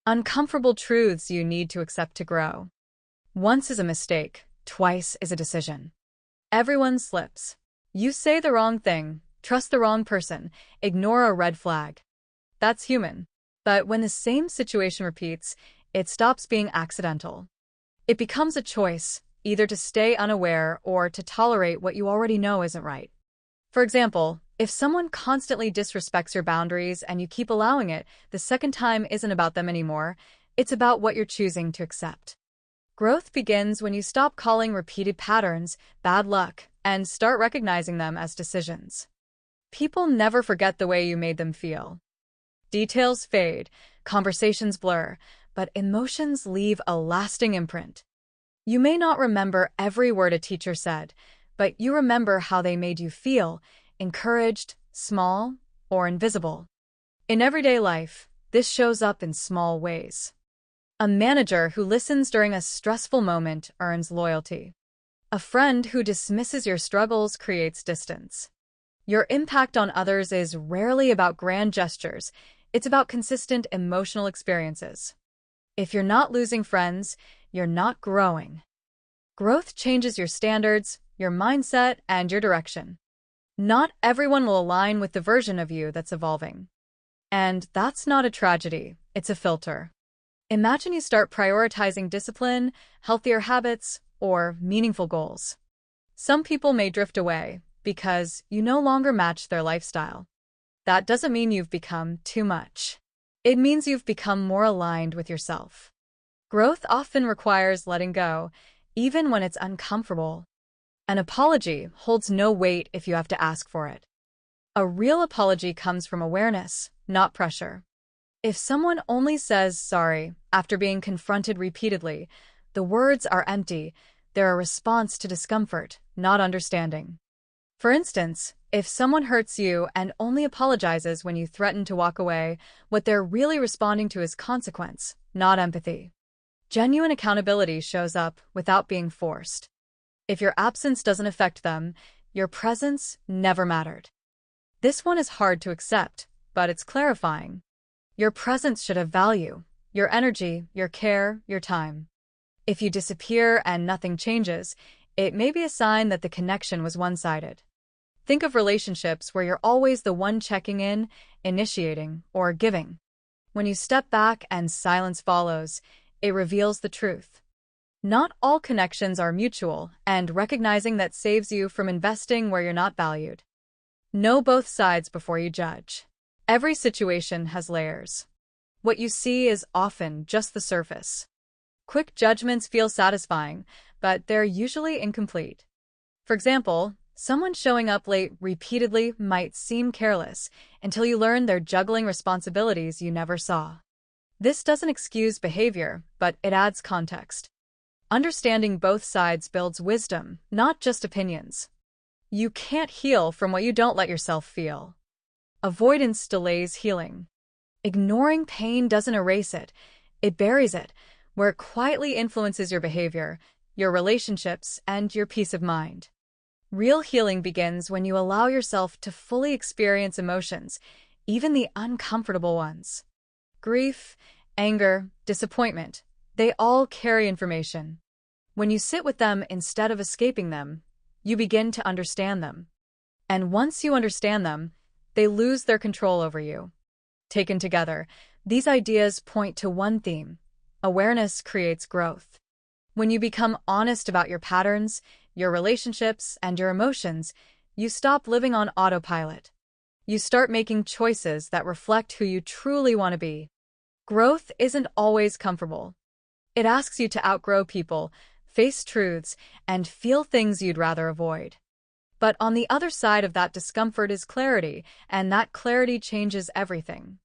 Uncomfortable truths you need to accept to grow. Once is a mistake, twice is a decision. Everyone slips. You say the wrong thing, trust the wrong person, ignore a red flag. That's human. But when the same situation repeats, it stops being accidental. It becomes a choice, either to stay unaware or to tolerate what you already know isn't right. For example, if someone constantly disrespects your boundaries and you keep allowing it, the second time isn't about them anymore, it's about what you're choosing to accept. Growth begins when you stop calling repeated patterns bad luck and start recognizing them as decisions. People never forget the way you made them feel. Details fade, conversations blur, but emotions leave a lasting imprint. You may not remember every word a teacher said, but you remember how they made you feel, encouraged, small, or invisible. In everyday life, this shows up in small ways. A manager who listens during a stressful moment earns loyalty. A friend who dismisses your struggles creates distance. Your impact on others is rarely about grand gestures, it's about consistent emotional experiences. If you're not losing friends, you're not growing. Growth changes your standards, your mindset, and your direction. Not everyone will align with the version of you that's evolving. And that's not a tragedy, it's a filter. Imagine you start prioritizing discipline, healthier habits, or meaningful goals. Some people may drift away because you no longer match their lifestyle. That doesn't mean you've become too much. It means you've become more aligned with yourself. Growth often requires letting go, even when it's uncomfortable. An apology holds no weight if you have to ask for it. A real apology comes from awareness, not pressure. If someone only says sorry after being confronted repeatedly, the words are empty, they're a response to discomfort, not understanding. For instance, if someone hurts you and only apologizes when you threaten to walk away, what they're really responding to is consequence, not empathy. Genuine accountability shows up without being forced. If your absence doesn't affect them, your presence never mattered. This one is hard to accept, but it's clarifying. Your presence should have value, your energy, your care, your time. If you disappear and nothing changes, it may be a sign that the connection was one-sided. Think of relationships where you're always the one checking in, initiating, or giving. When you step back and silence follows, it reveals the truth. Not all connections are mutual, and recognizing that saves you from investing where you're not valued. Know both sides before you judge. Every situation has layers. What you see is often just the surface. Quick judgments feel satisfying, but they're usually incomplete. For example, someone showing up late repeatedly might seem careless until you learn they're juggling responsibilities you never saw. This doesn't excuse behavior, but it adds context. Understanding both sides builds wisdom, not just opinions. You can't heal from what you don't let yourself feel. Avoidance delays healing. Ignoring pain doesn't erase it, it buries it, where it quietly influences your behavior, your relationships, and your peace of mind. Real healing begins when you allow yourself to fully experience emotions, even the uncomfortable ones. Grief, anger, disappointment, they all carry information. When you sit with them instead of escaping them, you begin to understand them. And once you understand them, they lose their control over you. Taken together, these ideas point to one theme: awareness creates growth. When you become honest about your patterns, your relationships, and your emotions, you stop living on autopilot. You start making choices that reflect who you truly want to be. Growth isn't always comfortable. It asks you to outgrow people, face truths, and feel things you'd rather avoid. But on the other side of that discomfort is clarity, and that clarity changes everything.